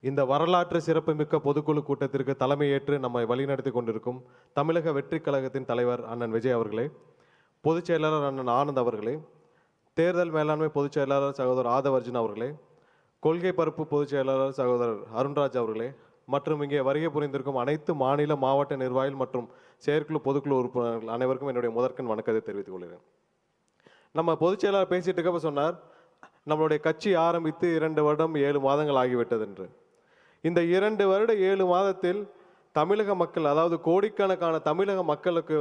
இந்த வரலாற்று சிறப்புமிக்க பொதுக்குழு கூட்டத்திற்கு தலைமையேற்று நம்மை வழிநடத்தி கொண்டிருக்கும் தமிழக வெற்றிக் கழகத்தின் தலைவர் அண்ணன் விஜய் அவர்களே, பொதுச் செயலாளர் அண்ணன் ஆனந்த் அவர்களே, தேர்தல் மேலாண்மை பொதுச் செயலாளர் சகோதரர் ஆதவர்ஜுன் அவர்களே, கொள்கை பரப்பு பொதுச் செயலாளர் சகோதரர் அருண்ராஜ் அவர்களே மற்றும் இங்கே வருகை புரிந்திருக்கும் அனைத்து மாநில மாவட்ட நிர்வாகிகள் மற்றும் செயற்குழு பொதுக்குழு உறுப்பினர்கள் அனைவருக்கும் என்னுடைய முதற்கண் வணக்கத்தை தெரிவித்துக் கொள்கிறேன். நம்ம பொதுச் செயலாளர் பேசிட்டு இருக்கப்ப சொன்னார், நம்மளுடைய கட்சி ஆரம்பித்து 2 வருடம் 7 மாதங்கள் ஆகிவிட்டது என்று. இந்த 2 வருட 7 மாதத்தில் தமிழக மக்கள், அதாவது கோடிக்கணக்கான தமிழக மக்களுக்கு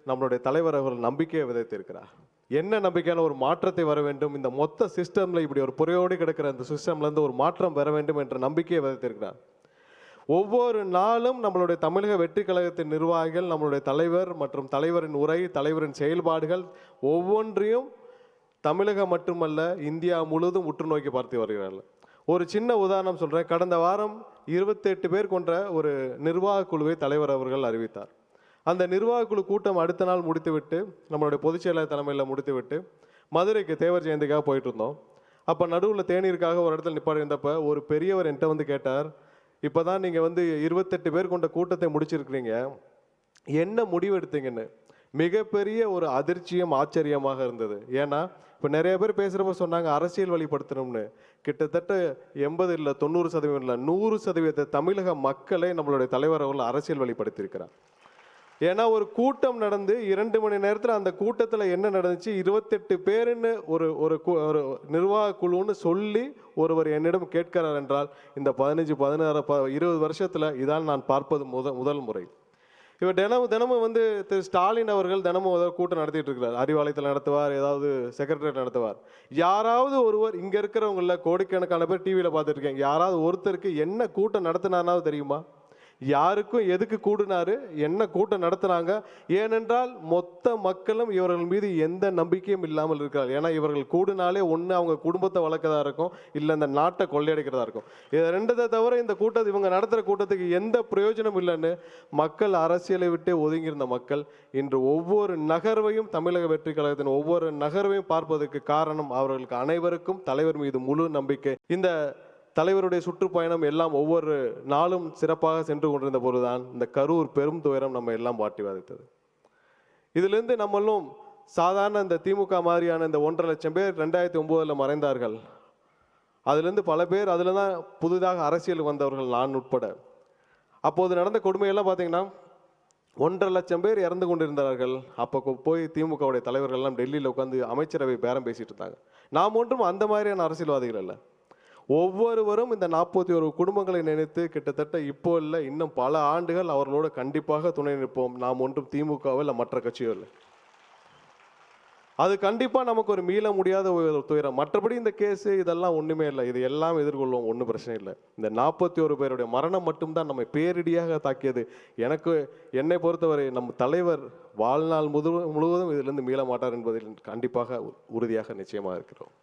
நம்மளுடைய தலைவர் அவர்கள் நம்பிக்கையை விதைத்திருக்கிறார். என்ன நம்பிக்கையான ஒரு மாற்றத்தை வர வேண்டும், இந்த மொத்த சிஸ்டம்ல இப்படி ஒரு புறையோடி கிடக்கிற இந்த சிஸ்டம்ல இருந்து ஒரு மாற்றம் வர வேண்டும் என்ற நம்பிக்கையை விதைத்திருக்கிறார். ஒவ்வொரு நாளும் நம்மளுடைய தமிழக வெற்றி கழகத்தின் நிர்வாகிகள், நம்மளுடைய தலைவர் மற்றும் தலைவரின் உரை, தலைவரின் செயல்பாடுகள் ஒவ்வொன்றையும் தமிழகம் மட்டுமல்ல இந்தியா முழுவதும் உற்று நோக்கி பார்த்து வருகிறார்கள். ஒரு சின்ன உதாரணம் சொல்கிறேன். கடந்த வாரம் 28 பேர் கொண்ட ஒரு நிர்வாக குழுவை தலைவர் அவர்கள் அறிவித்தார். அந்த நிர்வாக குழு கூட்டம் அடுத்த நாள் முடித்துவிட்டு, நம்மளுடைய பொதுச் செயலாளர் தலைமையில் முடித்துவிட்டு மதுரைக்கு தேவர் ஜெயந்திக்காக போயிட்டு இருந்தோம். அப்போ நடுவில் தேநீருக்காக ஒரு இடத்துல நிப்பாடி இருந்தப்போ ஒரு பெரியவர் என்கிட்ட கேட்டார், இப்போ தான் நீங்கள் 28 பேர் கொண்ட கூட்டத்தை முடிச்சிருக்கிறீங்க, என்ன முடிவு எடுத்தீங்கன்னு. மிகப்பெரிய ஒரு அதிர்ச்சியும் ஆச்சரியமாக இருந்தது. ஏன்னா இப்போ நிறைய பேர் பேசுகிறப்ப சொன்னாங்க அரசியல் வழிபடுத்தணும்னு. கிட்டத்தட்ட 80 இல்லை 90% இல்லை 100% தமிழக மக்களை நம்மளுடைய தலைவர் அவர்கள் அரசியல் வழிபடுத்தியிருக்கிறார். ஏன்னா ஒரு கூட்டம் நடந்து 2 மணி நேரத்தில் அந்த கூட்டத்தில் என்ன நடந்துச்சு, 28 பேருன்னு ஒரு ஒரு நிர்வாக குழுன்னு சொல்லி ஒருவர் என்னிடம் கேட்கிறார் என்றால், இந்த 15, 16, 20 வருஷத்தில் இதான் நான் பார்ப்பது முதல் முறை. இவர் தினமும் திரு ஸ்டாலின் அவர்கள் தினமும் ஏதாவது கூட்டம் நடத்திட்டு இருக்கிறார். அறிவாலயத்தில் நடத்துவார், ஏதாவது செக்ரட்டரியேட் நடத்துவார். யாராவது ஒருவர், இங்கே இருக்கிறவங்கள கோடிக்கணக்கான பேர் டிவியில் பார்த்துட்டு இருக்கேன், யாராவது ஒருத்தருக்கு என்ன கூட்டம் நடத்தினானாவது தெரியுமா? யாருக்கும் எதுக்கு கூடினாரு, என்ன கூட்டம் நடத்துனாங்க? ஏனென்றால் மொத்த மக்களும் இவர்கள் மீது எந்த நம்பிக்கையும் இல்லாமல் இருக்கிறார். ஏன்னா இவர்கள் கூடினாலே ஒன்று அவங்க குடும்பத்தை வளர்க்கறதா இருக்கும், இல்லை இந்த நாட்டை கொள்ளையடிக்கிறதா இருக்கும். இது ரெண்டதை தவிர இந்த கூட்டத்தை இவங்க நடத்துகிற கூட்டத்துக்கு எந்த பிரயோஜனம் இல்லைன்னு மக்கள், அரசியலை விட்டு ஒதுங்கியிருந்த மக்கள் இன்று ஒவ்வொரு நகர்வையும், தமிழக வெற்றி கழகத்தின் ஒவ்வொரு நகர்வையும் பார்ப்பதற்கு காரணம் அவர்களுக்கு அனைவருக்கும் தலைவர் மீது முழு நம்பிக்கை. இந்த தலைவருடைய சுற்றுப்பயணம் எல்லாம் ஒவ்வொரு நாளும் சிறப்பாக சென்று கொண்டிருந்த போதுதான் இந்த கரூர் பெரும் துயரம் நம்ம எல்லாம் வாட்டி வதைத்தது. இதிலிருந்து நம்மளும் சாதாரண இந்த திமுக மாதிரியான இந்த 1.5 லட்சம் பேர் 2009 மறைந்தார்கள். அதுலேருந்து பல பேர் அதில் தான் புதிதாக அரசியல் வந்தவர்கள், நான் உட்பட. அப்போது நடந்த கொடுமையெல்லாம் பார்த்தீங்கன்னா 1.5 லட்சம் பேர் இறந்து கொண்டிருந்தார்கள். அப்போ போய் திமுகவுடைய தலைவர்கள் எல்லாம் டெல்லியில் உட்காந்து அமைச்சரவை பேரம் பேசிட்டு இருந்தாங்க. நாம் ஒன்றும் அந்த மாதிரியான அரசியல்வாதிகள் அல்ல. ஒவ்வொருவரும் இந்த 41 குடும்பங்களை நினைத்து கிட்டத்தட்ட இப்போ இல்லை, இன்னும் பல ஆண்டுகள் அவர்களோடு கண்டிப்பாக துணை நிற்போம். நாம் ஒன்றும் திமுகவோ இல்லை மற்ற கட்சியோ இல்லை. அது கண்டிப்பாக நமக்கு ஒரு மீள முடியாத ஒரு துயரம். மற்றபடி இந்த கேஸு இதெல்லாம் ஒன்றுமே இல்லை, இது எல்லாம் எதிர்கொள்வோம், ஒன்றும் பிரச்சனை இல்லை. இந்த 41 பேருடைய மரணம் மட்டும்தான் நம்மை பேரிடியாக தாக்கியது. என்னை பொறுத்தவரை நம் தலைவர் வாழ்நாள் முழுவதும் இதிலிருந்து மீள மாட்டார் என்பதில் கண்டிப்பாக உறுதியாக நிச்சயமாக இருக்கிறோம்.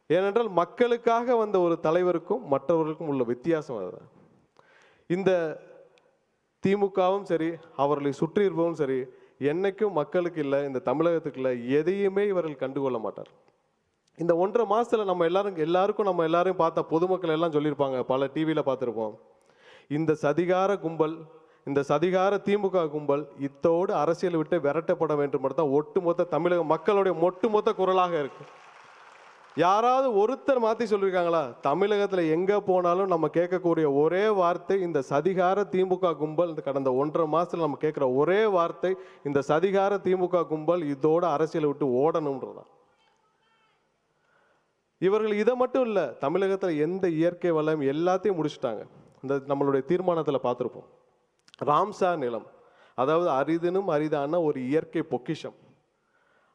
ஏனென்றால் மக்களுக்காக வந்த ஒரு தலைவருக்கும் மற்றவர்களுக்கும் உள்ள வித்தியாசம் அதுதான். இந்த திமுகவும் சரி, அவர்களை சுற்றி இருப்பவும் சரி, என்னைக்கும் மக்களுக்கு இல்லை, இந்த தமிழகத்துக்கு இல்லை, எதையுமே இவர்கள் கண்டுகொள்ள மாட்டார். இந்த 1.5 மாதத்தில் நம்ம எல்லாரும் பார்த்த பொதுமக்கள் எல்லாம் சொல்லியிருப்பாங்க, பல டிவியில் பார்த்துருப்போம், இந்த சதிகார கும்பல், இந்த சதிகார திமுக கும்பல் இத்தோடு அரசியல் விட்டு விரட்டப்பட வேண்டும் தான் ஒட்டுமொத்த தமிழக மக்களுடைய ஒட்டுமொத்த குரலாக இருக்கு. யாராவது ஒருத்தர் மாற்றி சொல்லியிருக்காங்களா? தமிழகத்தில் எங்கே போனாலும் நம்ம கேட்கக்கூடிய ஒரே வார்த்தை இந்த சதிகார திமுக கும்பல். இந்த கடந்த 1.5 மாதத்தில் நம்ம கேட்குற ஒரே வார்த்தை இந்த சதிகார திமுக கும்பல் இதோட அரசியலை விட்டு ஓடணும்ன்றதான். இவர்கள் இதை மட்டும் இல்லை, தமிழகத்தில் எந்த இயற்கை வளம் எல்லாத்தையும் முடிச்சுட்டாங்க. இந்த நம்மளுடைய தீர்மானத்தில் பார்த்துருப்போம், ராம்சார் நிலம், அதாவது அரிதினும் அரிதான ஒரு இயற்கை பொக்கிஷம்.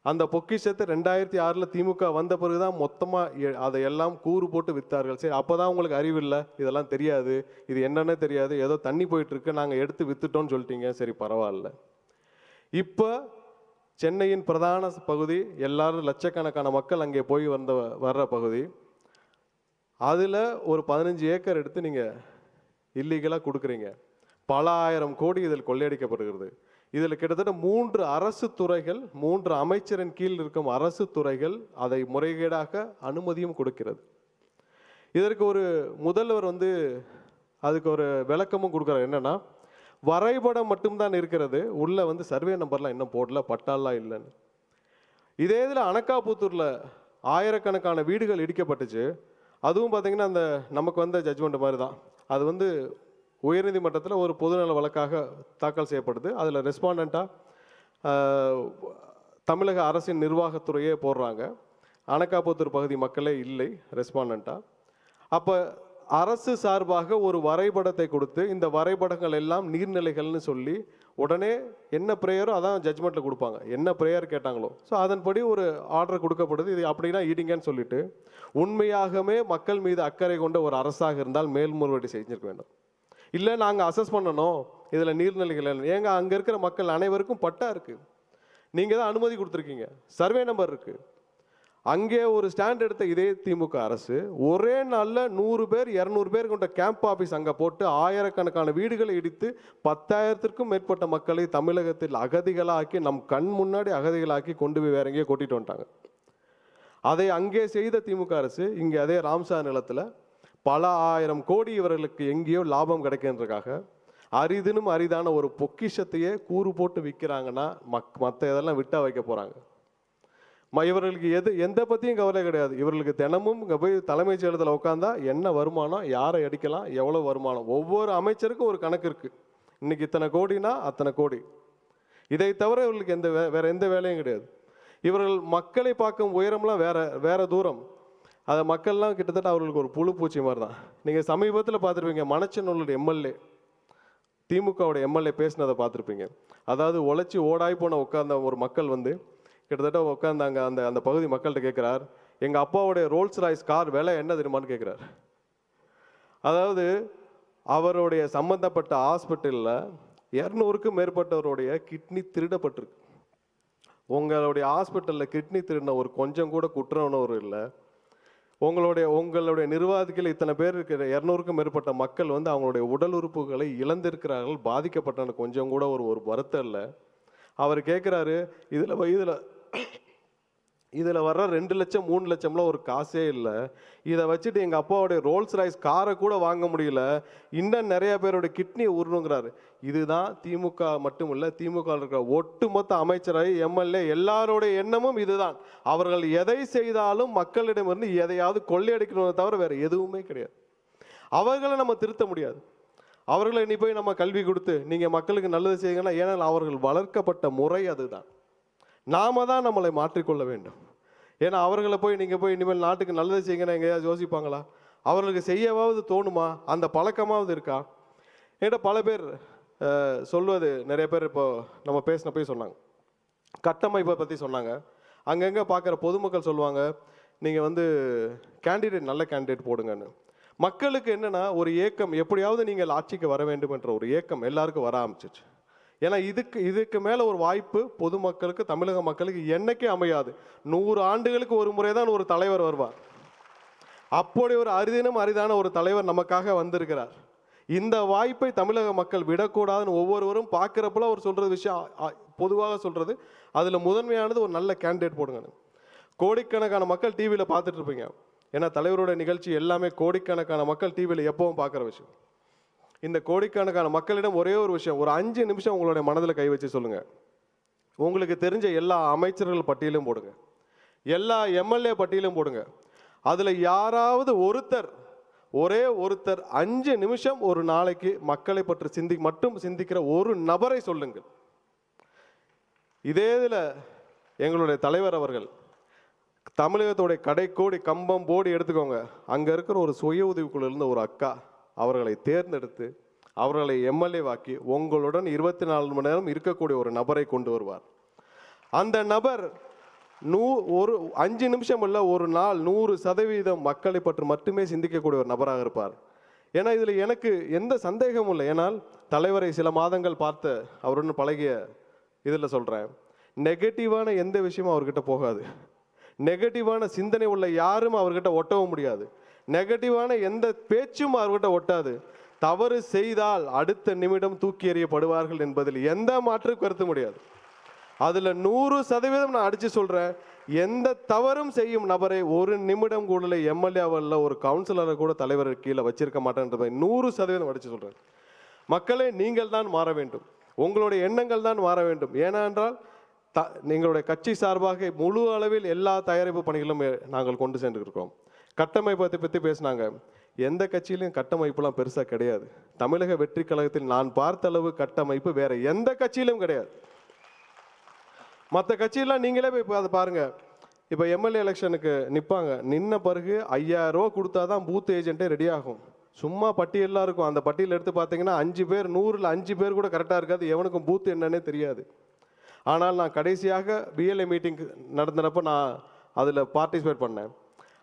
அந்த பொக்கிஷத்தை 2006 திமுக வந்த பிறகுதான் மொத்தமாக அதையெல்லாம் கூறு போட்டு விற்றார்கள். சரி, அப்போ தான் உங்களுக்கு அறிவில்லை, இதெல்லாம் தெரியாது, இது என்னன்னே தெரியாது, ஏதோ தண்ணி போயிட்டுருக்கு, நாங்கள் எடுத்து விற்றுட்டோன்னு சொல்லிட்டீங்க, சரி பரவாயில்ல. இப்போ சென்னையின் பிரதான பகுதி, எல்லாரும் லட்சக்கணக்கான மக்கள் அங்கே போய் வர்ற பகுதி, அதில் ஒரு 15 ஏக்கர் எடுத்து நீங்கள் இல்லீகலாக கொடுக்குறீங்க. பல ஆயிரம் கோடி இதில் கொள்ளையடிக்கப்படுகிறது. இதில் கிட்டத்தட்ட 3 அரசு துறைகள், 3 அமைச்சரின் கீழ் இருக்கும் அரசு துறைகள் அதை முறைகேடாக அனுமதியும் கொடுக்கிறது. இதற்கு ஒரு முதல்வர் வந்து அதுக்கு ஒரு விளக்கமும் கொடுக்குறாரு. என்னன்னா, வரைபடம் மட்டும்தான் இருக்கிறது, உள்ள வந்து சர்வே நம்பர்லாம் இன்னும் போடல, பட்டாலாம் இல்லைன்னு. இதே இதில் அனக்காபுத்தூரில் ஆயிரக்கணக்கான வீடுகள் இடிக்கப்பட்டுச்சு. அதுவும் பார்த்தீங்கன்னா அந்த நமக்கு வந்த ஜட்ஜ்மெண்ட் மாதிரி தான். அது வந்து உயர்நீதிமன்றத்தில் ஒரு பொதுநல வழக்காக தாக்கல் செய்யப்படுது. அதில் ரெஸ்பாண்டண்ட்டாக தமிழக அரசின் நிர்வாகத்துறையே போடுறாங்க. அனக்காபுத்தூர் பகுதி மக்களே இல்லை ரெஸ்பாண்டண்ட்டாக. அப்போ அரசு சார்பாக ஒரு வரைபடத்தை கொடுத்து, இந்த வரைபடங்கள் எல்லாம் நீர்நிலைகள்னு சொல்லி உடனே என்ன ப்ரேயரோ அதான் ஜட்ஜ்மெண்ட்டில் கொடுப்பாங்க. என்ன ப்ரேயர் கேட்டாங்களோ ஸோ அதன்படி ஒரு ஆர்டர் கொடுக்கப்படுது. இது அப்படின்னா ஈடிங்கன்னு சொல்லிட்டு, உண்மையாகவே மக்கள் மீது அக்கறை கொண்ட ஒரு அரசாக இருந்தால் மேல்முறையீடு செஞ்சிருக்க வேண்டும். இல்லை நாங்கள் அசஸ் பண்ணணும் இதில் நீர்நிலைகள் ஏங்க, அங்கே இருக்கிற மக்கள் அனைவருக்கும் பட்டா இருக்குது, நீங்கள் தான் அனுமதி கொடுத்துருக்கீங்க, சர்வே நம்பர் இருக்குது. அங்கே ஒரு ஸ்டாண்ட் எடுத்த இதே திமுக அரசு ஒரே நாளில் 100 பேர் 200 பேர் கொண்ட கேம்ப் ஆஃபீஸ் அங்கே போட்டு ஆயிரக்கணக்கான வீடுகளை இடித்து 10,000த்திற்கும் மேற்பட்ட மக்களை தமிழகத்தில் அகதிகளாக்கி, நம் கண் முன்னாடி அகதிகளாக்கி கொண்டு போய் வேற எங்கேயோ கொட்டிட்டு வந்துட்டாங்க. அதை அங்கே செய்த திமுக அரசு இங்கே அதே ராம்சார் நிலத்தில் பல ஆயிரம் கோடி இவர்களுக்கு எங்கேயோ லாபம் கிடைக்கின்றதுக்காக அரிதினும் அரிதான ஒரு பொக்கிஷத்தையே கூறு போட்டு விற்கிறாங்கன்னா மற்ற இதெல்லாம் விட்டா வைக்க போகிறாங்க. இவர்களுக்கு எந்த பற்றியும் கவலை கிடையாது. இவர்களுக்கு தினமும் இங்கே போய் தலைமைச் செயலகத்தில் உட்காந்தா என்ன வருமானம், யாரை அடிக்கலாம், எவ்வளோ வருமானம், ஒவ்வொரு அமைச்சருக்கும் ஒரு கணக்கு இருக்குது. இன்னைக்கு இத்தனை கோடினா அத்தனை கோடி. இதை தவிர இவர்களுக்கு வேற எந்த வேலையும் கிடையாது. இவர்கள் மக்களை பார்க்கும் உயரம்லாம் வேற தூரம். அதை மக்கள்லாம் கிட்டத்தட்ட அவர்களுக்கு ஒரு புழு பூச்சி மாதிரி தான். நீங்கள் சமீபத்தில் பார்த்துருப்பீங்க, மணச்சநல்லூர் எம்எல்ஏ, திமுகவோட எம்எல்ஏ பேசினதை பார்த்துருப்பீங்க. அதாவது உழைச்சி ஓடாய் போன உட்கார்ந்த ஒரு மக்கள் வந்து கிட்டத்தட்ட உட்காந்தாங்க. அந்த பகுதி மக்கள்கிட்ட கேட்குறார், எங்கள் அப்பாவுடைய ரோல்ஸ் ராய்ஸ் கார் விலை என்ன தெரியுமான்னு கேட்குறார். அதாவது அவருடைய சம்பந்தப்பட்ட ஹாஸ்பிட்டலில் 200க்கும் மேற்பட்டவருடைய கிட்னி திருடப்பட்டிருக்கு. உங்களுடைய ஹாஸ்பிட்டலில் கிட்னி திருடின ஒரு கொஞ்சம் கூட குற்ற உணர்வு இல்லை. உங்களுடைய நிர்வாகத்தில் இத்தனை பேர் இருக்கிற 200க்கும் மேற்பட்ட மக்கள் வந்து அவங்களுடைய உடல் உறுப்புகளை இழந்திருக்கிறார்கள், பாதிக்கப்பட்ட கொஞ்சம் கூட ஒரு வருத்தம் இல்லை. அவர் கேட்குறாரு, இதில் வர்ற 2 லட்சம் 3 லட்சம்லாம் ஒரு காசே இல்லை, இதை வச்சுட்டு எங்கள் அப்பாவுடைய ரோல்ஸ் ராய்ஸ் காரை கூட வாங்க முடியல, இன்னும் நிறைய பேருடைய கிட்னியை உருணுங்கிறாரு. இதுதான் திமுக மட்டும் இல்லை, திமுக இருக்கிற ஒட்டுமொத்த அமைச்சரை எம்எல்ஏ எல்லாருடைய எண்ணமும் இதுதான். அவர்கள் எதை செய்தாலும் மக்களிடமிருந்து எதையாவது கொள்ளையடிக்கணும்னு தவிர வேறு எதுவுமே கிடையாது. அவர்களை நம்ம திருத்த முடியாது. அவர்களை நீ போய் நம்ம கல்வி கொடுத்து நீங்கள் மக்களுக்கு நல்லது செய்யுங்கன்னா, ஏன்னா அவர்கள் வளர்க்கப்பட்ட முறை அதுதான். நாம தான் நம்மளை மாற்றிக்கொள்ள வேண்டும். ஏன்னா அவர்களை போய் நீங்கள் போய் இனிமேல் நாட்டுக்கு நல்லது செய்யுங்கன்னா எங்கேயாவது யோசிப்பாங்களா? அவர்களுக்கு செய்யவாவது தோணுமா? அந்த பழக்கமாவது இருக்கா? என்கிட்ட பல பேர் சொல்வது, நிறைய பேர் இப்போ நம்ம பேசினப்போ சொன்னாங்க, கட்டமைப்பை பற்றி சொன்னாங்க. அங்கங்கே பார்க்குற பொதுமக்கள் சொல்லுவாங்க, நீங்கள் வந்து கேண்டிடேட் நல்ல கேண்டிடேட் போடுங்கன்னு. மக்களுக்கு என்னென்னா ஒரு ஏக்கம், எப்படியாவது நீங்கள் ஆட்சிக்கு வர வேண்டும் என்ற ஒரு ஏக்கம் எல்லாருக்கும் வர ஆரம்பிச்சிச்சு. ஏன்னா இதுக்கு மேலே ஒரு வாய்ப்பு பொதுமக்களுக்கு, தமிழக மக்களுக்கு என்னைக்கே அமையாது. 100 ஆண்டுகளுக்கு ஒரு முறை தான் ஒரு தலைவர் வருவார். அப்படி ஒரு அரிதினும் அரிதான ஒரு தலைவர் நமக்காக வந்திருக்கிறார். இந்த வாய்ப்பை தமிழக மக்கள் விடக்கூடாதுன்னு ஒவ்வொருவரும் பார்க்குறப்பல அவர் சொல்கிறது விஷயம், பொதுவாக சொல்கிறது, அதில் முதன்மையானது ஒரு நல்ல கேண்டிடேட் போடுங்கன்னு. கோடிக்கணக்கான மக்கள் டிவியில் பார்த்துட்டு இருப்பீங்க. ஏன்னா தலைவரோட நிகழ்ச்சி எல்லாமே கோடிக்கணக்கான மக்கள் டிவியில் எப்பவும் பார்க்குற விஷயம். இந்த கோடிக்கணக்கான மக்களிடம் ஒரே ஒரு விஷயம், ஒரு 5 நிமிஷம் உங்களுடைய மனதில் கை வச்சு சொல்லுங்கள். உங்களுக்கு தெரிஞ்ச எல்லா அமைச்சர்கள் பட்டியலும் போடுங்க, எல்லா எம்எல்ஏ பட்டியலும் போடுங்க. அதில் யாராவது ஒரே ஒருத்தர் 5 நிமிஷம் ஒரு நாளைக்கு மக்களை பற்றி மட்டும் சிந்திக்கிற ஒரு நபரை சொல்லுங்கள். இதே இதில் எங்களுடைய தலைவர் அவர்கள் தமிழகத்துடைய கடைக்கோடி கம்பம் போடி எடுத்துக்கோங்க, அங்கே இருக்கிற ஒரு சுய உதவிக்குழு இருந்த ஒரு அக்கா அவர்களை தேர்ந்தெடுத்து அவர்களை எம்எல்ஏ வாக்கி உங்களுடன் 24 மணி நேரம் இருக்கக்கூடிய ஒரு நபரை கொண்டு வருவார். அந்த நபர் ஒரு 5 நிமிஷம் இல்லை, ஒரு நாள் 100% மக்களை பற்றி மட்டுமே சிந்திக்கக்கூடிய ஒரு நபராக இருப்பார். ஏன்னா இதில் எனக்கு எந்த சந்தேகமும் இல்லை. ஏன்னால் தலைவரை சில மாதங்கள் பார்த்து அவருடன் பழகிய இதில் சொல்கிறேன், நெகட்டிவான எந்த விஷயமும் அவர்கிட்ட போகாது. நெகட்டிவான சிந்தனை உள்ள யாரும் அவர்கிட்ட ஒட்டவும் முடியாது. நெகட்டிவான எந்த பேச்சும் அவர்கிட்ட ஒட்டாது. தவறு செய்தால் அடுத்த நிமிடம் தூக்கி எறியப்படுவார்கள் என்பதில் எந்த மாற்று கருத்து முடியாது. அதில் 100% நான் அடித்து சொல்கிறேன், எந்த தவறும் செய்யும் நபரை ஒரு நிமிடம் கூட எம்எல்ஏவில் ஒரு கவுன்சிலரை கூட தலைவர் கீழே வச்சிருக்க மாட்டேன்றதை 100% அடிச்சு சொல்றேன். மக்களே, நீங்கள் தான் மாற வேண்டும். உங்களுடைய எண்ணங்கள் தான் மாற வேண்டும். ஏனென்றால் எங்களுடைய கட்சி சார்பாக முழு அளவில் எல்லா தயாரிப்பு பணிகளும் நாங்கள் கொண்டு சென்றிருக்கிறோம். கட்டமைப்பை பற்றி பேசினாங்க. எந்த கட்சியிலும் கட்டமைப்புலாம் பெருசாக கிடையாது. தமிழக வெற்றி கழகத்தில் நான் பார்த்த அளவு கட்டமைப்பு வேற எந்த கட்சியிலும் கிடையாது. மற்ற கட்சியெல்லாம் நீங்களே போய் அதை பாருங்க. இப்போ எம்எல்ஏ எலெக்ஷனுக்கு நிற்பாங்க. நின்ன பிறகு 5000 ரூபா கொடுத்தா தான் பூத் ஏஜென்ட்டே ரெடி ஆகும். சும்மா பட்டியலாம் இருக்கும். அந்த பட்டியல் எடுத்து பார்த்தீங்கன்னா 5 பேர், 100ல் 5 பேர் கூட கரெக்டாக இருக்காது. எவனுக்கும் பூத் என்னன்னே தெரியாது. ஆனால் நான் கடைசியாக பிஎல்ஏ மீட்டிங் நடந்தப்போ நான் அதில் பார்ட்டிசிபேட் பண்ணேன்.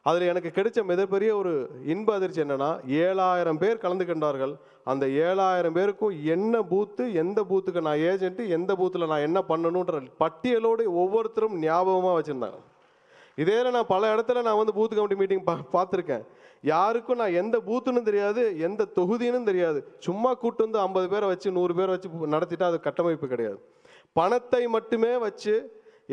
அதில் எனக்கு கிடைச்ச மிகப்பெரிய ஒரு இன்ப அதிர்ச்சி என்னென்னா, 7000 பேர் கலந்து கொண்டார்கள். அந்த 7000 பேருக்கும் என்ன பூத்து, எந்த பூத்துக்கு நான் ஏஜென்ட்டு, எந்த பூத்தில் நான் என்ன பண்ணணுன்ற பட்டியலோடு ஒவ்வொருத்தரும் ஞாபகமாக வச்சுருந்தாங்க. இதே நான் பல இடத்துல நான் வந்து பூத் கமிட்டி மீட்டிங் பார்த்துருக்கேன். யாருக்கும் நான் எந்த பூத்துன்னு தெரியாது, எந்த தொகுதின்னு தெரியாது. சும்மா கூட்டு வந்து 50 பேரை வச்சு 100 பேரை வச்சு நடத்திட்டா அது கட்டமைப்பு கிடையாது. பணத்தை மட்டுமே வச்சு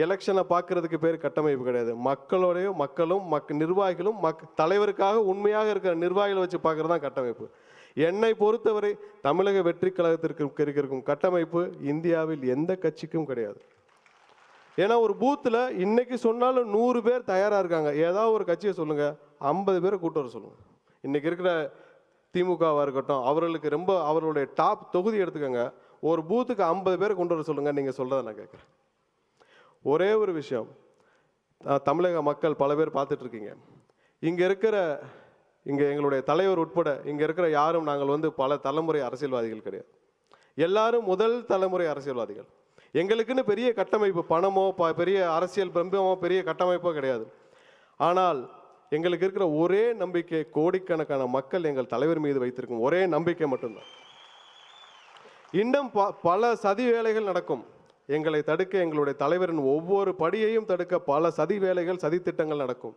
எலெக்ஷனை பார்க்கறதுக்கு பேர் கட்டமைப்பு கிடையாது. மக்களும் நிர்வாகிகளும் தலைவருக்காக உண்மையாக இருக்கிற நிர்வாகிகளை வச்சு பார்க்கறது தான் கட்டமைப்பு. என்னை பொறுத்தவரை தமிழக வெற்றி கழகத்திற்கு இருக்கும் கட்டமைப்பு இந்தியாவில் எந்த கட்சிக்கும் கிடையாது. ஏன்னா ஒரு பூத்தில் இன்னைக்கு சொன்னாலும் 100 பேர் தயாராக இருக்காங்க. ஏதாவது ஒரு கட்சியை சொல்லுங்க, 50 பேரை கூட்டு வர சொல்லுங்க. இன்னைக்கு இருக்கிற திமுகவாக இருக்கட்டும், அவர்களுக்கு ரொம்ப அவர்களுடைய டாப் தொகுதி எடுத்துக்கோங்க. ஒரு பூத்துக்கு 50 பேரை கொண்டு வர சொல்லுங்க. நீங்கள் சொல்றதை நான் கேட்குறேன். ஒரே ஒரு விஷயம், தமிழக மக்கள் பல பேர் பார்த்துட்டு இருக்கீங்க. இங்கே எங்களுடைய தலைவர் உட்பட இங்கே இருக்கிற யாரும் நாங்கள் வந்து பல தலைமுறை அரசியல்வாதிகள் கிடையாது. எல்லாரும் முதல் தலைமுறை அரசியல்வாதிகள். எங்களுக்குன்னு பெரிய கட்டமைப்பு, பணமோ பெரிய அரசியல் பிரம்பமோ பெரிய கட்டமைப்போ கிடையாது. ஆனால் எங்களுக்கு இருக்கிற ஒரே நம்பிக்கை, கோடிக்கணக்கான மக்கள் எங்கள் தலைவர் மீது வைத்திருக்கும் ஒரே நம்பிக்கை மட்டும்தான். இன்னும் பல சதி வேலைகள் நடக்கும். எங்களை தடுக்க, எங்களுடைய தலைவரின் ஒவ்வொரு படியையும் தடுக்க பல சதி வேலைகள், சதி திட்டங்கள் நடக்கும்.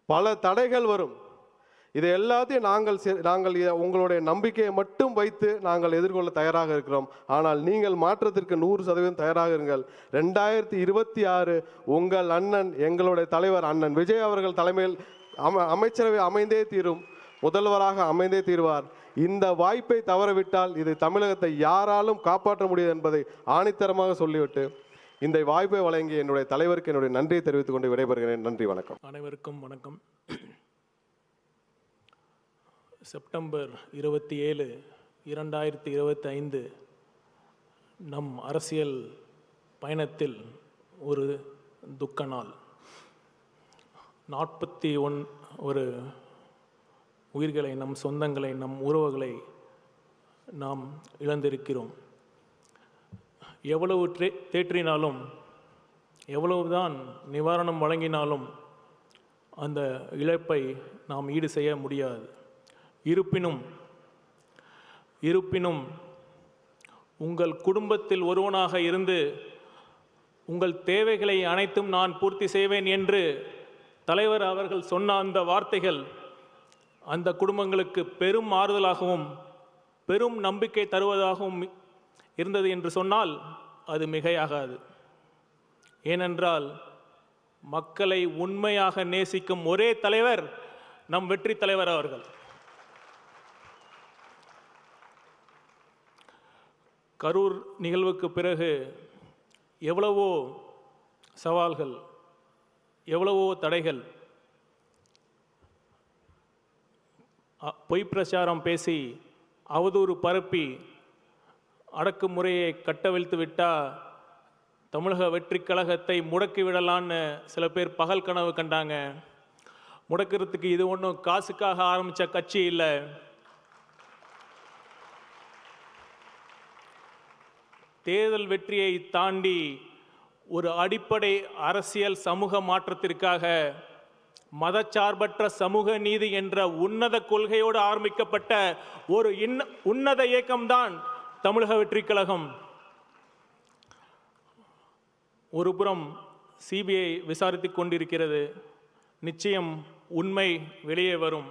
பல தடைகள் வரும். இதை எல்லாத்தையும் நாங்கள் உங்களுடைய நம்பிக்கையை மட்டும் வைத்து நாங்கள் எதிர்கொள்ள தயாராக இருக்கிறோம். ஆனால் நீங்கள் மாற்றத்திற்கு 100% தயாராக இருங்கள். 2026 உங்கள் அண்ணன், எங்களுடைய தலைவர் அண்ணன் விஜய் அவர்கள் தலைமையில் அமைச்சரவை அமைந்தே தீரும். முதல்வராக அமைந்தே தீர்வார். இந்த வாய்ப்பை தவறவிட்டால் இது தமிழகத்தை யாராலும் காப்பாற்ற முடியாது என்பதை ஆணித்தரமாக சொல்லிவிட்டு இந்த வாய்ப்பை வழங்கிய என்னுடைய தலைவருக்கு என்னுடைய நன்றியை தெரிவித்துக் கொண்டு விடைபெறுகிறேன். நன்றி, வணக்கம். அனைவருக்கும் வணக்கம். செப்டம்பர் 27, 2025 நம் அரசியல் பயணத்தில் ஒரு துக்க நாள். 41 உயிர்களை, நம் சொந்தங்களை, நம் உறவுகளை நாம் இழந்திருக்கிறோம். எவ்வளவு தேற்றினாலும், எவ்வளவுதான் நிவாரணம் வழங்கினாலும் அந்த இழப்பை நாம் ஈடு செய்ய முடியாது. இருப்பினும் உங்கள் குடும்பத்தில் ஒருவனாக இருந்து உங்கள் தேவைகளை அனைத்தும் நான் பூர்த்தி செய்வேன் என்று தலைவர் அவர்கள் சொன்ன அந்த வார்த்தைகள் அந்த குடும்பங்களுக்கு பெரும் ஆறுதலாகவும் பெரும் நம்பிக்கை தருவதாகவும் இருந்தது என்று சொன்னால் அது மிகையாகாது. ஏனென்றால் மக்களை உண்மையாக நேசிக்கும் ஒரே தலைவர் நம் வெற்றி தலைவர் அவர்கள். கரூர் நிகழ்வுக்கு பிறகு எவ்வளவோ சவால்கள், எவ்வளவோ தடைகள், பொய் பிரச்சாரம் பேசி அவதூறு பரப்பி அடக்குமுறையை கட்டவிழ்த்து விட்டால் தமிழக வெற்றி கழகத்தை முடக்கி விடலான்னு சில பேர் பகல் கனவு கண்டாங்க. முடக்கிறதுக்கு இது ஒன்றும் காசுக்காக ஆரம்பித்த கட்சி இல்லை. தேர்தல் வெற்றியை தாண்டி ஒரு அடிப்படை அரசியல் சமூக மாற்றத்திற்காக மதச்சார்பற்ற சமூக நீதி என்ற உன்னத கொள்கையோடு ஆரம்பிக்கப்பட்ட ஒரு உன்னத இயக்கம்தான் தமிழக வெற்றி கழகம். ஒரு புறம் சிபிஐ விசாரித்துக் கொண்டிருக்கிறது. நிச்சயம் உண்மை வெளியே வரும்.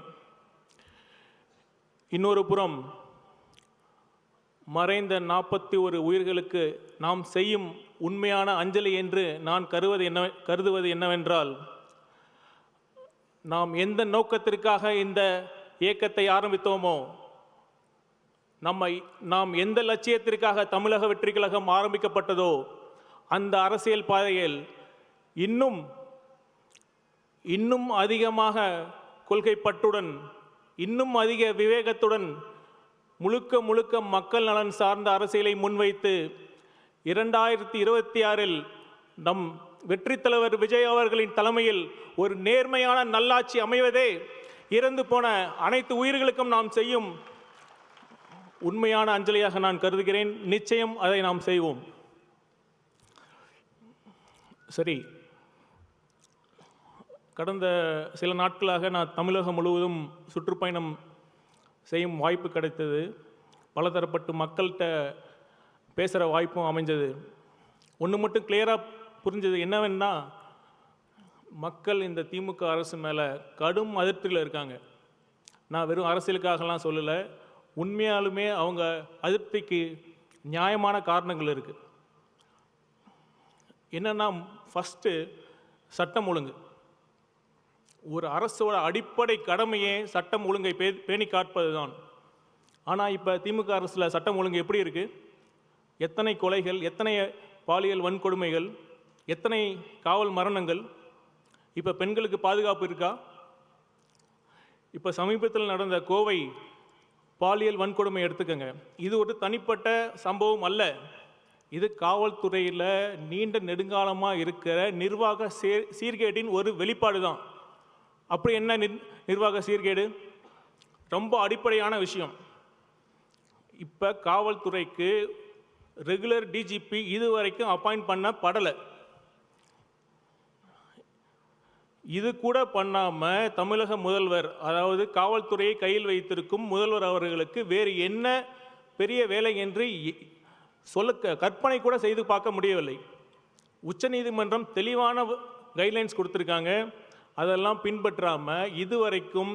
இன்னொரு புறம் மறைந்த 41 உயிர்களுக்கு நாம் செய்யும் உண்மையான அஞ்சலி என்று நான் கருதுவது என்னவென்றால், நாம் எந்த நோக்கத்திற்காக இந்த இயக்கத்தை ஆரம்பித்தோமோ, நாம் எந்த லட்சியத்திற்காக தமிழக வெற்றி கழகம் ஆரம்பிக்கப்பட்டதோ, அந்த அரசியல் பாதையில் இன்னும் அதிகமாக கொள்கைப்பற்றுடன், இன்னும் அதிக விவேகத்துடன், முழுக்க மக்கள் நலன் சார்ந்த அரசியலை முன்வைத்து 2026 நம் வெற்றி தலைவர் விஜய் அவர்களின் தலைமையில் ஒரு நேர்மையான நல்லாட்சி அமைவதே இறந்து போன அனைத்து உயிர்களுக்கும் நாம் செய்யும் உண்மையான அஞ்சலியாக நான் கருதுகிறேன். நிச்சயம் அதை நாம் செய்வோம். சரி, கடந்த சில நாட்களாக நான் தமிழகம் முழுவதும் சுற்றுப்பயணம் செய்யும் வாய்ப்பு கிடைத்தது. பலதரப்பட்டு மக்கள்கிட்ட பேசுகிற வாய்ப்பும் அமைஞ்சது. ஒன்று மட்டும் கிளியராக புரிஞ்சது என்னவென்னா, மக்கள் இந்த திமுக அரசு மேலே கடும் அதிருப்தியில் இருக்காங்க. நான் வெறும் அரசியலுக்காகலாம் சொல்லலை, உண்மையாலுமே அவங்க அதிருப்திக்கு நியாயமான காரணங்கள் இருக்குது. என்னென்னா, ஃபஸ்ட்டு சட்டம் ஒழுங்கு. ஒரு அரசோட அடிப்படை கடமையே சட்டம் ஒழுங்கை பேணி காப்பது தான். ஆனால் இப்போ திமுக அரசில் சட்டம் ஒழுங்கு எப்படி இருக்குது? எத்தனை கொலைகள், எத்தனை பாலியல் வன்கொடுமைகள், எத்தனை காவல் மரணங்கள். இப்போ பெண்களுக்கு பாதுகாப்பு இருக்கா? இப்போ சமீபத்தில் நடந்த கோவை பாலியல் வன்கொடுமை எடுத்துக்கங்க. இது ஒரு தனிப்பட்ட சம்பவம் அல்ல. இது காவல்துறையில் நீண்ட நெடுங்காலமாக இருக்கிற நிர்வாக சீர்கேட்டின் ஒரு வெளிப்பாடு தான். அப்படி என்ன நிர்வாக சீர்கேடு? ரொம்ப அடிப்படையான விஷயம். இப்போ காவல்துறைக்கு ரெகுலர் டிஜிபி இதுவரைக்கும் அப்பாயிண்ட் பண்ணப்படலை. இது கூட பண்ணாமல் தமிழக முதல்வர், அதாவது காவல்துறையை கையில் வைத்திருக்கும் முதல்வர் அவர்களுக்கு வேறு என்ன பெரிய வேலை என்று கற்பனை கூட செய்து பார்க்க முடியவில்லை. உச்சநீதிமன்றம் தெளிவான கைட்லைன்ஸ் கொடுத்துருக்காங்க. அதெல்லாம் பின்பற்றாமல் இதுவரைக்கும்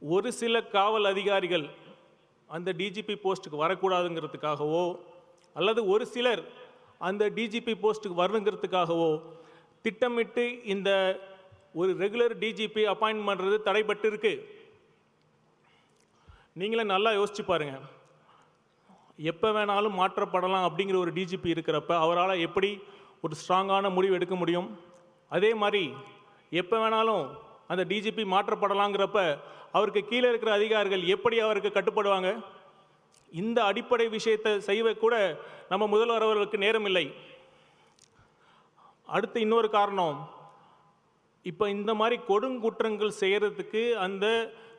ஒரு சில காவல் அதிகாரிகள் அந்த டிஜிபி போஸ்ட்டுக்கு வரக்கூடாதுங்கிறதுக்காகவோ, அல்லது ஒரு சிலர் அந்த டிஜிபி போஸ்ட்டுக்கு வரணுங்கிறதுக்காகவோ திட்டமிட்டு இந்த ஒரு ரெகுலர் டிஜிபி அப்பாயின்ட் பண்ணுறது தடைபட்டு இருக்கு. நீங்களே நல்லா யோசிச்சு பாருங்க. எப்போ வேணாலும் மாற்றப்படலாம் அப்படிங்கிற ஒரு டிஜிபி இருக்கிறப்ப அவரால் எப்படி ஒரு ஸ்ட்ராங்கான முடிவு எடுக்க முடியும்? அதே மாதிரி எப்போ வேணாலும் அந்த டிஜிபி மாற்றப்படலாங்கிறப்ப அவருக்கு கீழே இருக்கிற அதிகாரிகள் எப்படி அவருக்கு கட்டுப்படுவாங்க? இந்த அடிப்படை விஷயத்தை செய்வ கூட நம்ம முதல்வர் அவர்களுக்கு நேரம் இல்லை. அடுத்து இன்னொரு காரணம், இப்போ இந்த மாதிரி கொடுங்குற்றங்கள் செய்கிறதுக்கு அந்த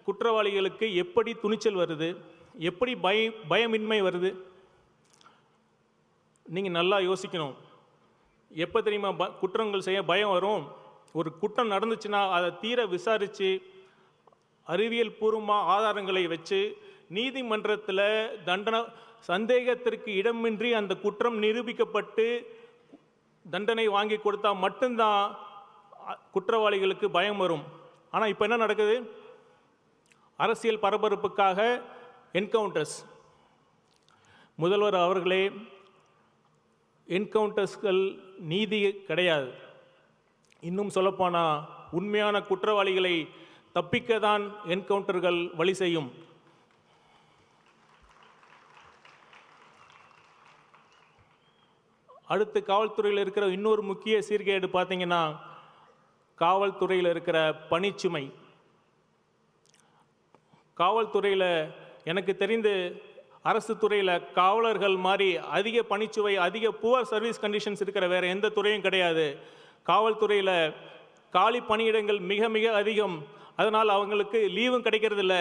குற்றவாளிகளுக்கு எப்படி துணிச்சல் வருது, எப்படி பயமின்மை வருது? நீங்கள் நல்லா யோசிக்கணும். எப்போ தெரியுமா குற்றங்கள் செய்ய பயம் வரும்? ஒரு குற்றம் நடந்துச்சுன்னா அதை தீர விசாரித்து அறிவியல் பூர்வமாக ஆதாரங்களை வச்சு நீதிமன்றத்தில் சந்தேகத்திற்கு இடமின்றி அந்த குற்றம் நிரூபிக்கப்பட்டு தண்டனை வாங்கி கொடுத்தா மட்டும்தான் குற்றவாளிகளுக்கு பயம் வரும். ஆனால் இப்போ என்ன நடக்குது? அரசியல் பரபரப்புக்காக என்கவுண்டர்ஸ். முதல்வர் அவர்களே, என்கவுண்டர்ஸ்கள் நீதி கிடையாது. இன்னும் சொல்லப்போனால் உண்மையான குற்றவாளிகளை தப்பிக்க தான் என்கவுண்டர்கள் வழி செய்யும். அடுத்து காவல்துறையில் இருக்கிற இன்னொரு முக்கிய சீர்கேடு பார்த்தீங்கன்னா, காவல்துறையில் இருக்கிற பணிச்சுமை. காவல்துறையில் எனக்கு தெரிந்து அரசு துறையில் காவலர்கள் மாதிரி அதிக பணிச்சுவை, அதிக புவர் சர்வீஸ் கண்டிஷன்ஸ் இருக்கிற வேறு எந்த துறையும் கிடையாது. காவல்துறையில் காலி பணியிடங்கள் மிக மிக அதிகம். அதனால் அவங்களுக்கு லீவும் கிடைக்கிறதில்ல.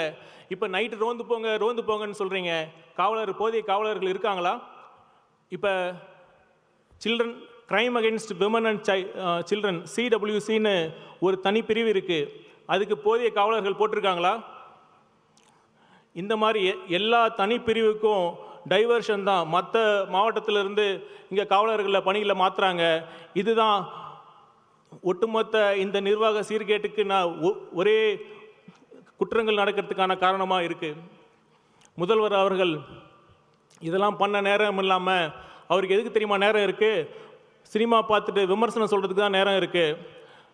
இப்போ நைட்டு ரோந்து போங்கன்னு சொல்கிறீங்க. போதிய காவலர்கள் இருக்காங்களா? இப்போ children crime against women and children CWCன்னு ஒரு தனி பிரிவு இருக்குது. அதுக்கு போதிய காவலர்கள் போட்டிருக்காங்களா? இந்த மாதிரி எல்லா தனி பிரிவுக்கும் டைவர்ஷன் தான். மற்ற மாவட்டத்திலிருந்து இங்கே காவலர்களை பணியில் மாற்றுறாங்க. இதுதான் ஒட்டுமொத்த இந்த நிர்வாக சீர்கேட்டுக்கு ஒரே குற்றங்கள் நடக்கிறதுக்கான காரணமாக இருக்குது. முதல்வர் அவர்கள் இதெல்லாம் பண்ண நேரம் இல்லாமல் அவருக்கு எதுக்கு தெரியுமா நேரம் இருக்குது? சினிமா பார்த்துட்டு விமர்சனம் சொல்கிறதுக்கு தான் நேரம் இருக்குது.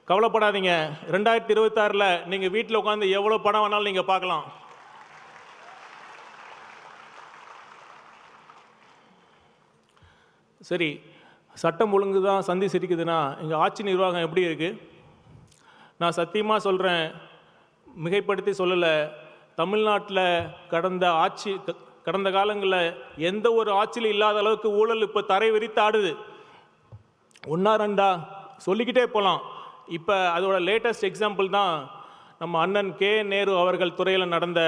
கவலைப்படாதீங்க, 2026 நீங்கள் வீட்டில் உட்காந்து எவ்வளோ படம் வேணாலும் நீங்கள் பார்க்கலாம். சரி, சட்டம் ஒழுங்கு தான் சந்தி சிரிக்குதுன்னா எங்கள் ஆட்சி நிர்வாகம் எப்படி இருக்குது? நான் சத்தியமாக சொல்கிறேன், மிகைப்படுத்தி சொல்லலை. தமிழ்நாட்டில் கடந்த காலங்களில் எந்த ஒரு ஆட்சியிலும் இல்லாத அளவுக்கு ஊழல் இப்போ தரை விரித்து ஆடுது. ஒன்றா ரெண்டா சொல்லிக்கிட்டே போகலாம். இப்போ அதோட லேட்டஸ்ட் எக்ஸாம்பிள் தான் நம்ம அண்ணன் கே நேரு அவர்கள் துறையில் நடந்த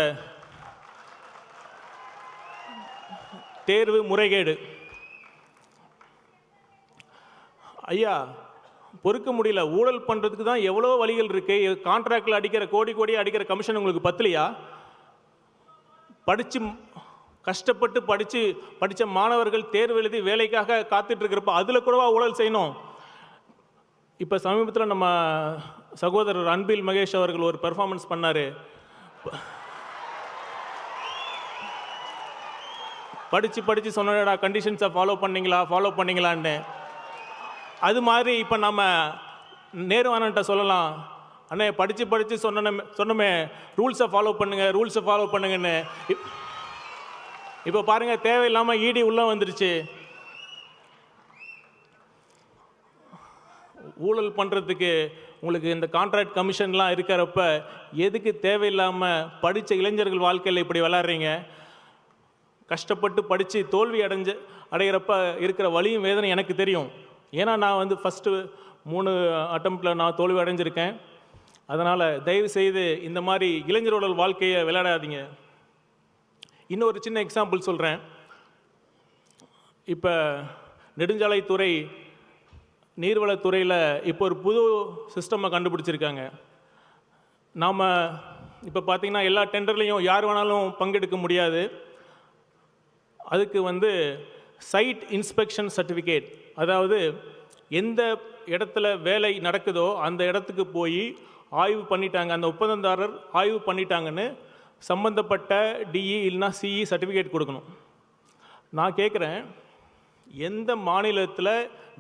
தேர்வு முறைகேடு. ஐயா, பொறுக்க முடியல. ஊழல் பண்ணுறதுக்கு தான் எவ்வளோ வழிகள் இருக்குது. கான்ட்ராக்டில் அடிக்கிற கோடி அடிக்கிற கமிஷன் உங்களுக்கு பத்தலையா? கஷ்டப்பட்டு படித்த மாணவர்கள் தேர்வு எழுதி வேலைக்காக காத்துட்ருக்கிறப்ப அதில் கூடவா ஊழல் செய்யணும்? இப்போ சமீபத்தில் நம்ம சகோதரர் அன்பில் மகேஷ் அவர்கள் ஒரு பெர்ஃபார்மன்ஸ் பண்ணார். படித்து சொன்னடா கண்டிஷன்ஸை ஃபாலோ பண்ணீங்களான்னு. அது மாதிரி இப்போ நம்ம நேரு அண்ணன்ட்ட சொல்லலாம், அண்ணே படித்து சொன்னமே ரூல்ஸை ஃபாலோ பண்ணுங்கன்னு. இப்போ பாருங்கள், தேவையில்லாமல் இடி உள்ளே வந்துருச்சு. ஊழல் பண்ணுறதுக்கு உங்களுக்கு இந்த கான்ட்ராக்ட் கமிஷன்லாம் இருக்கிறப்ப எதுக்கு தேவையில்லாமல் படித்த இளைஞர்கள் வாழ்க்கையில் இப்படி விளாட்றீங்க? கஷ்டப்பட்டு படித்து தோல்வி அடைகிறப்ப இருக்கிற வலியும் வேதனை எனக்கு தெரியும். ஏன்னா நான் ஃபஸ்ட்டு 3 அட்டம்ப்டில் நான் தோல்வி அடைஞ்சிருக்கேன். அதனால் தயவு செய்து இந்த மாதிரி இளைஞரோட வாழ்க்கையை விளையாடாதீங்க. இன்னொரு சின்ன எக்ஸாம்பிள் சொல்கிறேன். இப்போ நெடுஞ்சாலைத்துறை, நீர்வளத்துறையில் இப்போ ஒரு புது சிஸ்டமை கண்டுபிடிச்சிருக்காங்க. நாம் இப்போ பார்த்திங்கன்னா எல்லா டெண்டர்லேயும் யார் வேணாலும் பங்கெடுக்க முடியாது. அதுக்கு சைட் இன்ஸ்பெக்ஷன் சர்டிஃபிகேட், அதாவது எந்த இடத்துல வேலை நடக்குதோ அந்த இடத்துக்கு போய் ஆய்வு பண்ணிட்டாங்க, அந்த ஒப்பந்ததாரர் ஆய்வு பண்ணிட்டாங்கன்னு சம்பந்தப்பட்ட டிஇ இல்லைனா சிஇ சர்டிஃபிகேட் கொடுக்கணும். நான் கேட்குறேன்,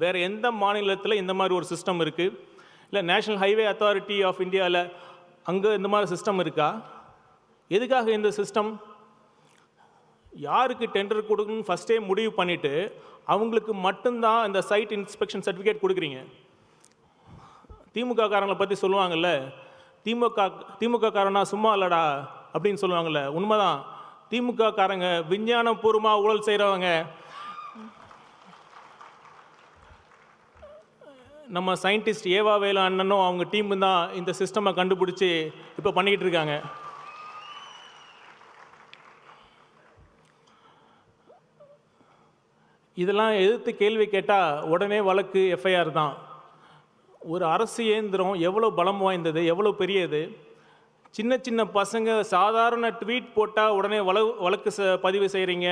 வேறு எந்த மாநிலத்தில் இந்த மாதிரி ஒரு சிஸ்டம் இருக்குது? இல்லை நேஷ்னல் ஹைவே அத்தாரிட்டி ஆஃப் இந்தியாவில் அங்கே இந்த மாதிரி சிஸ்டம் இருக்கா? எதுக்காக இந்த சிஸ்டம்? யாருக்கு டெண்டர் கொடுக்கணும்னு ஃபஸ்ட்டே முடிவு பண்ணிவிட்டு அவங்களுக்கு மட்டும்தான் இந்த சைட் இன்ஸ்பெக்ஷன் சர்டிஃபிகேட் கொடுக்குறீங்க. திமுக காரங்களை பற்றி சொல்லுவாங்கள்ல, திமுக காரனா சும்மா இல்லடா அப்படின்னு சொல்லுவாங்கள்ல, உண்மைதான். திமுக காரங்க விஞ்ஞானபூர்வமாக ஊழல் செய்கிறவங்க. நம்ம சயின்டிஸ்ட் ஏவா வேலு அண்ணனும் அவங்க டீம் தான் இந்த சிஸ்டமை கண்டுபிடிச்சி இப்போ பண்ணிக்கிட்டு இருக்காங்க. இதெல்லாம் எதிர்த்து கேள்வி கேட்டால் உடனே வழக்கு, எஃப்ஐஆர் தான். ஒரு அரசு இயந்திரம் எவ்வளோ பலம் வாய்ந்தது, எவ்வளோ பெரியது. சின்ன பசங்க சாதாரண ட்வீட் போட்டால் உடனே வழக்கு பதிவு செய்கிறீங்க,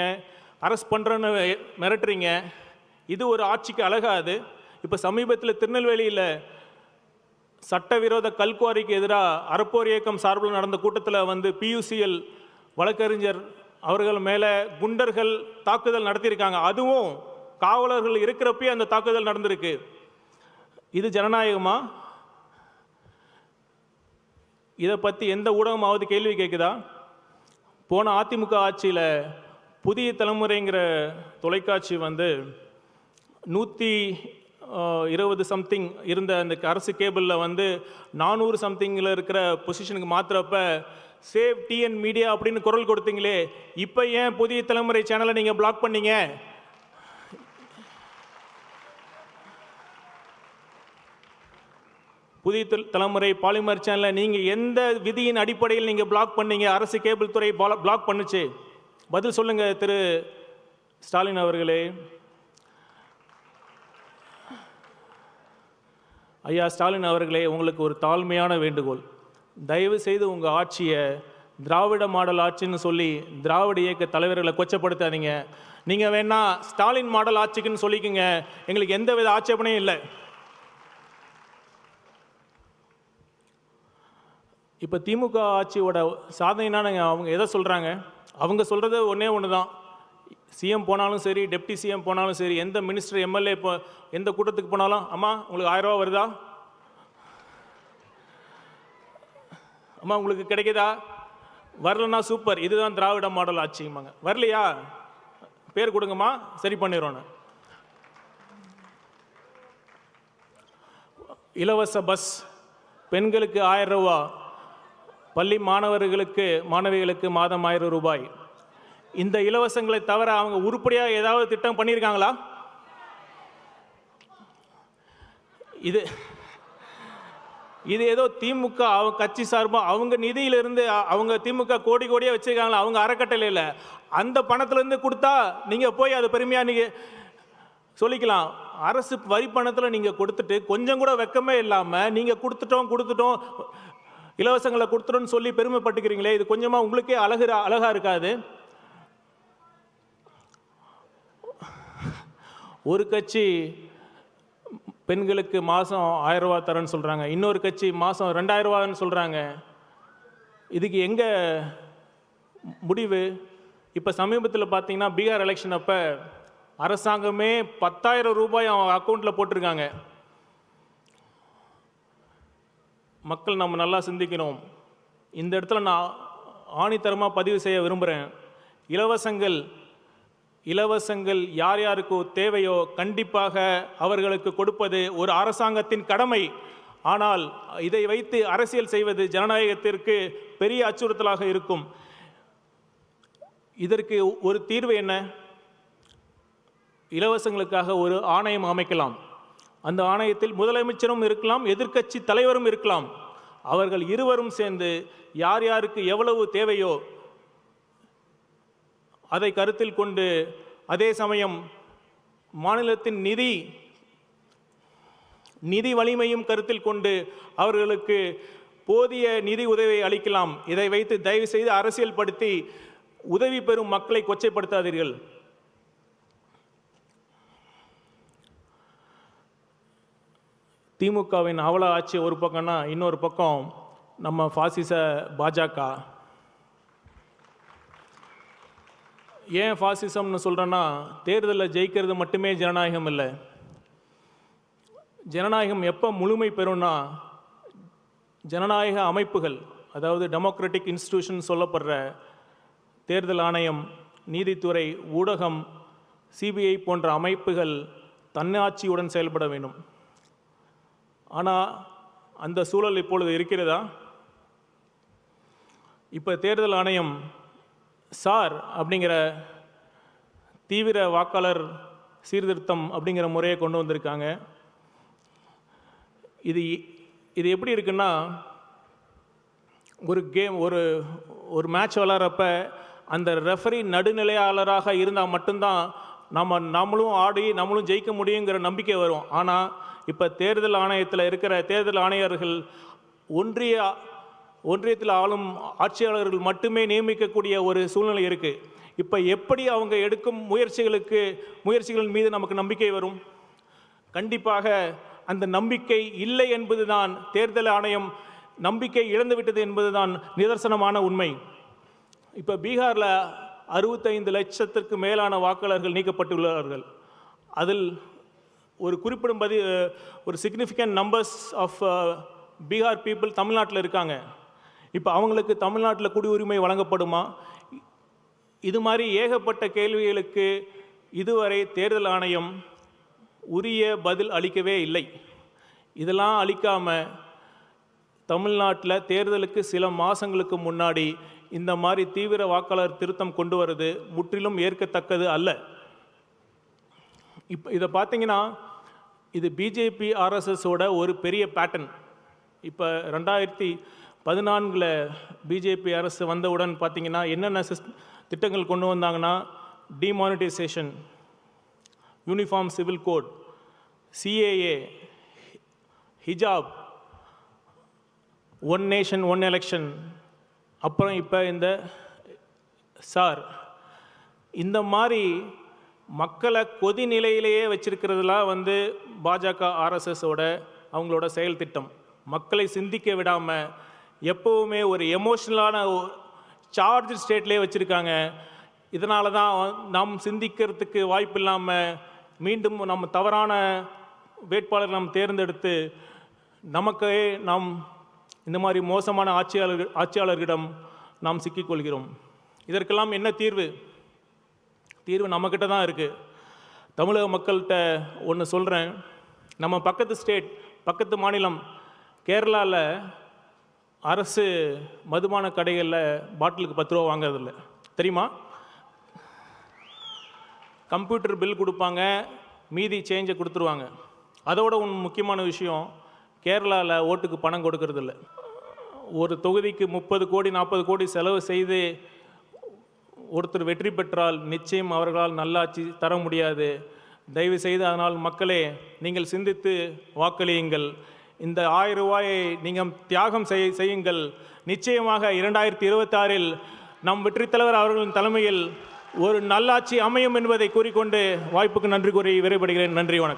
அரெஸ்ட் பண்ணுறேன்னு மிரட்டுறீங்க. இது ஒரு ஆட்சிக்கு அழகாது. இப்போ சமீபத்தில் திருநெல்வேலியில் சட்டவிரோத கல்குவாரிக்கு எதிராக அறப்போர் இயக்கம் சார்பில் நடந்த கூட்டத்தில் பியூசிஎல் வழக்கறிஞர் அவர்கள் மேலே குண்டர்கள் தாக்குதல் நடத்தியிருக்காங்க. அதுவும் காவலர்கள் இருக்கிறப்பே அந்த தாக்குதல் நடந்திருக்கு. இது ஜனநாயகமா? இதை பற்றி எந்த ஊடகமாவது கேள்வி கேட்குதா? போன அதிமுக ஆட்சியில் புதிய தலைமுறைங்கிற தொலைக்காட்சி 120 சம்திங் இருந்த அந்த அரசு கேபிளில் 400 சம்திங்கில் இருக்கிற பொசிஷனுக்கு மாற்றுறப்ப சேவ் டிஎன் மீடியா அப்படின்னு குரல் கொடுத்தீங்களே, இப்போ ஏன் புதிய தலைமுறை சேனலை நீங்கள் பிளாக் பண்ணீங்க? புதிய தலைமுறை பாலிமர் சேனலை நீங்கள் எந்த விதியின் அடிப்படையில் நீங்கள் பிளாக் பண்ணீங்க? அரசு கேபிள் துறை பிளாக் பண்ணுச்சு. பதில் சொல்லுங்கள் திரு ஸ்டாலின் அவர்களே. ஐயா ஸ்டாலின் அவர்களே, உங்களுக்கு ஒரு தாழ்மையான வேண்டுகோள். தயவு செய்து உங்கள் ஆட்சியை திராவிட மாடல் ஆட்சின்னு சொல்லி திராவிட இயக்க தலைவர்களை கொச்சப்படுத்தாதீங்க. நீங்கள் வேணா ஸ்டாலின் மாடல் ஆட்சிக்குன்னு சொல்லிக்கோங்க, எங்களுக்கு எந்த வித ஆட்சேபனையும் இல்லை. இப்போ திமுக ஆட்சியோட சாதனைனா அவங்க எதை சொல்கிறாங்க? அவங்க சொல்கிறது ஒன்று தான், சிஎம் போனாலும் சரி, டெப்டி சிஎம் போனாலும் சரி, எந்த மினிஸ்டர் எம்எல்ஏ எந்த கூட்டத்துக்கு போனாலும், அம்மா உங்களுக்கு 1000 ரூபா வருதா, அம்மா உங்களுக்கு கிடைக்குதா, வரலன்னா சூப்பர், இதுதான் திராவிட மாடல் ஆட்சிம்பாங்க. வரலையா பேர் கொடுங்கம்மா, சரி பண்ணிடுறோன்னு. இலவச பஸ், பெண்களுக்கு 1000 ரூபா, பள்ளி மாணவிகளுக்கு மாதம் 1000 ரூபாய். இந்த இலவசங்களை தவிர அவங்க உருப்படியாக ஏதாவது திட்டம் பண்ணியிருக்காங்களா? இது இது ஏதோ திமுக கட்சி சார்பாக அவங்க நிதியிலிருந்து அவங்க திமுக கோடி கோடியாக வச்சுருக்காங்களா, அவங்க அறக்கட்டளையில் அந்த பணத்திலேருந்து கொடுத்தா நீங்கள் போய் அது பெருமையாக நீங்கள் சொல்லிக்கலாம். அரசு வரி பணத்தில் நீங்கள் கொடுத்துட்டு கொஞ்சம் கூட வெக்கமே இல்லாமல் நீங்கள் கொடுத்துட்டோம் இலவசங்களை கொடுத்துட்டோன்னு சொல்லி பெருமைப்பட்டுக்கிறீங்களே, இது கொஞ்சமாக உங்களுக்கே அழகாக இருக்காது? ஒரு கட்சி பெண்களுக்கு மாதம் 1000 ரூபா தரேன்னு சொல்கிறாங்க, இன்னொரு கட்சி மாதம் 2000 ரூபான்னு சொல்கிறாங்க. இதுக்கு எங்கே முடிவு? இப்போ சமீபத்தில் பார்த்தீங்கன்னா பீகார் எலெக்ஷன் அப்போ அரசாங்கமே 10,000 ரூபாய் அவன் அக்கௌண்ட்டில் போட்டிருக்காங்க. மக்கள் நம்ம நல்லா சிந்திக்கணும். இந்த இடத்துல நான் ஆணித்தரமாக பதிவு செய்ய விரும்புகிறேன். இலவசங்கள் யார் யாருக்கு தேவையோ கண்டிப்பாக அவர்களுக்கு கொடுப்பது ஒரு அரசாங்கத்தின் கடமை. ஆனால் இதை வைத்து அரசியல் செய்வது ஜனநாயகத்திற்கு பெரிய அச்சுறுத்தலாக இருக்கும். இதற்கு ஒரு தீர்வு என்ன? இலவசங்களுக்காக ஒரு ஆணையம் அமைக்கலாம். அந்த ஆணையத்தில் முதலமைச்சரும் இருக்கலாம், எதிர்க்கட்சி தலைவரும் இருக்கலாம். அவர்கள் இருவரும் சேர்ந்து யார் யாருக்கு எவ்வளவு தேவையோ அதை கருத்தில் கொண்டு, அதே சமயம் மாநிலத்தின் நிதி வலிமையும் கருத்தில் கொண்டு அவர்களுக்கு போதிய நிதி உதவியை அளிக்கலாம். இதை வைத்து தயவு செய்து அரசியல் படுத்தி உதவி பெறும் மக்களை கொச்சைப்படுத்தாதீர்கள். திமுகவின் அவல ஆட்சி ஒரு பக்கம்னா, இன்னொரு பக்கம் நம்ம பாசிச பாஜக. ஏன் ஃபாசிசம்னு சொல்கிறேன்னா, தேர்தலில் ஜெயிக்கிறது மட்டுமே ஜனநாயகம் இல்லை. ஜனநாயகம் எப்போ முழுமை பெறும்னா, ஜனநாயக அமைப்புகள், அதாவது டெமோக்ராட்டிக் இன்ஸ்டிடியூஷன் சொல்லப்படுற தேர்தல் ஆணையம், நீதித்துறை, ஊடகம், சிபிஐ போன்ற அமைப்புகள் தன்னாட்சியுடன் செயல்பட வேண்டும். ஆனால் அந்த சூழல் இப்பொழுது இருக்கிறதா? இப்போ தேர்தல் ஆணையம் சார் அப்படிங்கிற தீவிர வாக்காளர் சீர்திருத்தம் அப்படிங்கிற முறையை கொண்டு வந்திருக்காங்க. இது எப்படி இருக்குன்னா, ஒரு கேம் ஒரு மேட்ச் விளாட்றப்ப அந்த ரெஃபரி நடுநிலையாளராக இருந்தால் மட்டும்தான் நம்மளும் ஆடி நம்மளும் ஜெயிக்க முடியுங்கிற நம்பிக்கை வரும். ஆனால் இப்போ தேர்தல் ஆணையத்தில் இருக்கிற தேர்தல் ஆணையர்கள் ஒன்றியத்தில் ஆளும் ஆட்சியாளர்கள் மட்டுமே நியமிக்கக்கூடிய ஒரு சூழ்நிலை இருக்குது. இப்போ எப்படி அவங்க எடுக்கும் முயற்சிகளின் மீது நமக்கு நம்பிக்கை வரும்? கண்டிப்பாக அந்த நம்பிக்கை இல்லை என்பதுதான், தேர்தல் ஆணையம் நம்பிக்கை இழந்துவிட்டது என்பதுதான் நிதர்சனமான உண்மை. இப்போ பீகாரில் 65 லட்சத்திற்கு மேலான வாக்காளர்கள் நீக்கப்பட்டுள்ளார்கள். அதில் ஒரு குறிப்பிடும்படி ஒரு significant numbers of Bihar people தமிழ்நாட்டில் இருக்காங்க. இப்போ அவங்களுக்கு தமிழ்நாட்டில் குடியுரிமை வழங்கப்படுமா? இது மாதிரி ஏகப்பட்ட கேள்விகளுக்கு இதுவரை தேர்தல் ஆணையம் உரிய பதில் அளிக்கவே இல்லை. இதெல்லாம் அளிக்காமல் தமிழ்நாட்டில் தேர்தலுக்கு சில மாதங்களுக்கு முன்னாடி இந்த மாதிரி தீவிர வாக்காளர் திருத்தம் கொண்டு வருது முற்றிலும் ஏற்கத்தக்கது அல்ல. இப்போ இதை பார்த்தீங்கன்னா, இது பிஜேபி ஆர்எஸ்எஸோட ஒரு பெரிய பேட்டர்ன். இப்போ 2014 பிஜேபி அரசு வந்தவுடன் பார்த்தீங்கன்னா என்னென்ன திட்டங்கள் கொண்டு வந்தாங்கன்னா, demonetisation, uniform civil code, CAA, ஹிஜாப், ஒன் நேஷன் ஒன் எலெக்ஷன், அப்புறம் இப்போ இந்த சார், இந்த மாதிரி மக்களை கொதி நிலையிலேயே வச்சிருக்கிறதுலாம் பாஜக ஆர்எஸ்எஸோட அவங்களோட செயல் திட்டம். மக்களை சிந்திக்க விடாமல் எப்போவுமே ஒரு எமோஷ்னலான சார்ஜ் ஸ்டேட்லேயே வச்சுருக்காங்க. இதனால தான் நாம் சிந்திக்கிறதுக்கு வாய்ப்பு இல்லாமல் மீண்டும் நம்ம தவறான வேட்பாளர் நாம் தேர்ந்தெடுத்து நமக்கே நாம் இந்த மாதிரி மோசமான ஆட்சியாளர்களிடம் நாம் சிக்கிக்கொள்கிறோம். இதற்கெல்லாம் என்ன தீர்வு? தீர்வு நம்மக்கிட்ட தான் இருக்குது. தமிழக மக்கள்கிட்ட ஒன்று சொல்கிறேன். நம்ம பக்கத்து ஸ்டேட், பக்கத்து மாநிலம் கேரளாவில் அரசு மதுபான கடைகளில் பாட்டிலுக்கு 10 ரூபா வாங்குறதில்ல, தெரியுமா? கம்ப்யூட்டர் பில் கொடுப்பாங்க, மீதி சேஞ்சை கொடுத்துருவாங்க. அதோட ஒன்று முக்கியமான விஷயம், கேரளாவில் ஓட்டுக்கு பணம் கொடுக்கறதில்ல. ஒரு தொகுதிக்கு 30 கோடி 40 கோடி செலவு செய்து ஒருத்தர் வெற்றி பெற்றால் நிச்சயம் அவர்களால் நல்லாட்சி தர முடியாது. தயவு செய்து அதனால் மக்களே நீங்கள் சிந்தித்து வாக்களியுங்கள். இந்த 1000 ரூபாயை நீங்கள் தியாகம் செய்யுங்கள். நிச்சயமாக 2026இல் நம் வெற்றி தலைவர் அவர்களின் தலைமையில் ஒரு நல்லாட்சி அமையும் என்பதை கூறிக்கொண்டு வாய்ப்புக்கு நன்றி கூறி விடைபெறுகிறேன். நன்றி, வணக்கம்.